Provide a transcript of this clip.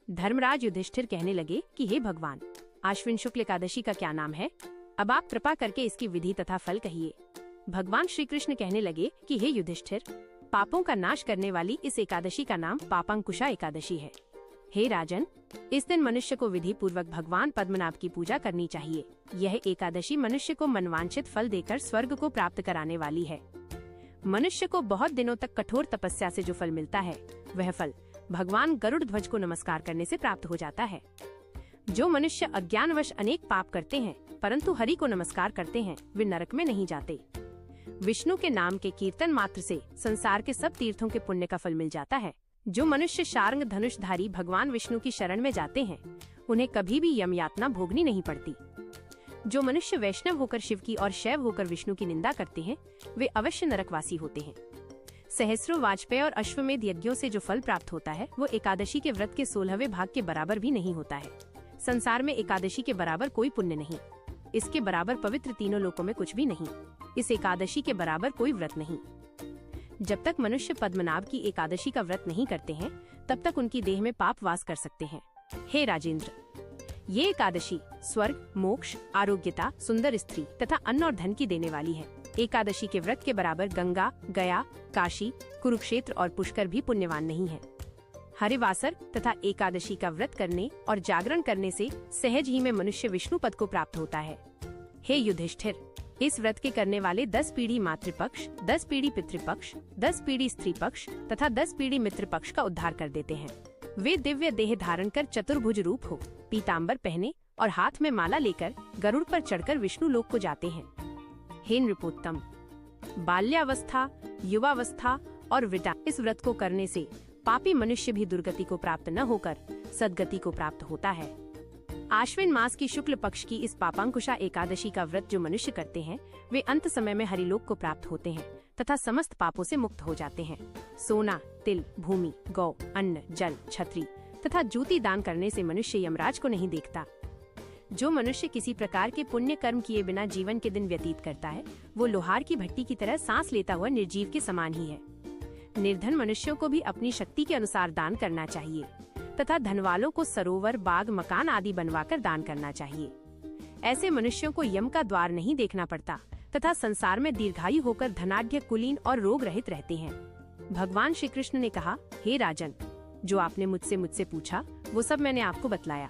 धर्मराज युधिष्ठिर कहने लगे कि हे भगवान, आश्विन शुक्ल एकादशी का क्या नाम है? अब आप कृपा करके इसकी विधि तथा फल कहिए। भगवान श्री कृष्ण कहने लगे कि हे युधिष्ठिर, पापों का नाश करने वाली इस एकादशी का नाम पापांकुशा एकादशी है। हे राजन, इस दिन मनुष्य को विधि पूर्वक भगवान पद्मनाभ की पूजा करनी चाहिए। यह एकादशी मनुष्य को मनवांछित फल देकर स्वर्ग को प्राप्त कराने वाली है। मनुष्य को बहुत दिनों तक कठोर तपस्या से जो फल मिलता है, वह फल भगवान गरुड़ ध्वज को नमस्कार करने से प्राप्त हो जाता है। जो मनुष्य अज्ञानवश अनेक पाप करते हैं परंतु हरि को नमस्कार करते हैं, वे नरक में नहीं जाते। विष्णु के नाम के कीर्तन मात्र से संसार के सब तीर्थों के पुण्य का फल मिल जाता है। जो मनुष्य शार्ंग धनुषधारी भगवान विष्णु की शरण में जाते हैं, उन्हें कभी भी यम यातना भोगनी नहीं पड़ती। जो मनुष्य वैष्णव होकर शिव की और शैव होकर विष्णु की निंदा करते हैं, वे अवश्य नरकवासी होते हैं। सहस्रों वाजपेय और अश्वमेध यज्ञों से जो फल प्राप्त होता है, वो एकादशी के व्रत के 16वें भाग के बराबर भी नहीं होता है। संसार में एकादशी के बराबर कोई पुण्य नहीं, इसके बराबर पवित्र तीनों लोकों में कुछ भी नहीं। इस एकादशी के बराबर कोई व्रत नहीं। जब तक मनुष्य पद्मनाभ की एकादशी का व्रत नहीं करते हैं, तब तक उनकी देह में पाप वास कर सकते हैं। हे राजेंद्र, ये एकादशी स्वर्ग, मोक्ष, आरोग्यता, सुंदर स्त्री तथा अन्न और धन की देने वाली है। एकादशी के व्रत के बराबर गंगा, गया, काशी, कुरुक्षेत्र और पुष्कर भी पुण्यवान नहीं है। हरिवासर तथा एकादशी का व्रत करने और जागरण करने से सहज ही में मनुष्य विष्णु पद को प्राप्त होता है। हे युधिष्ठिर, इस व्रत के करने वाले 10 पीढ़ी मातृपक्ष, 10 पीढ़ी पितृपक्ष, 10 पीढ़ी स्त्री पक्ष तथा 10 पीढ़ी मित्र पक्ष का उद्धार कर देते हैं। वे दिव्य देह धारण कर चतुर्भुज रूप हो, पीताम्बर पहने और हाथ में माला लेकर गरुड़ पर चढ़कर विष्णु लोक को जाते हैं। हे नृपोत्तम, बाल्यावस्था, युवावस्था और वृद्धा इस व्रत को करने से पापी मनुष्य भी दुर्गति को प्राप्त न होकर सद्गति को प्राप्त होता है। आश्विन मास की शुक्ल पक्ष की इस पापांकुशा एकादशी का व्रत जो मनुष्य करते हैं, वे अंत समय में हरिलोक को प्राप्त होते हैं तथा समस्त पापों से मुक्त हो जाते हैं। सोना, तिल, भूमि, गौ, अन्न, जल, छत्री तथा जूती दान करने से मनुष्य यमराज को नहीं देखता। जो मनुष्य किसी प्रकार के पुण्य कर्म किए बिना जीवन के दिन व्यतीत करता है, वो लोहार की भट्टी की तरह सांस लेता हुआ निर्जीव के समान ही है। निर्धन मनुष्यों को भी अपनी शक्ति के अनुसार दान करना चाहिए तथा धन वालों को सरोवर, बाग, मकान आदि बनवाकर दान करना चाहिए। ऐसे मनुष्यों को यम का द्वार नहीं देखना पड़ता तथा संसार में दीर्घायु होकर धनाढ्य, कुलीन और रोग रहित रहते हैं। भगवान श्री कृष्ण ने कहा, हे राजन, जो आपने मुझसे पूछा वो सब मैंने आपको बतलाया।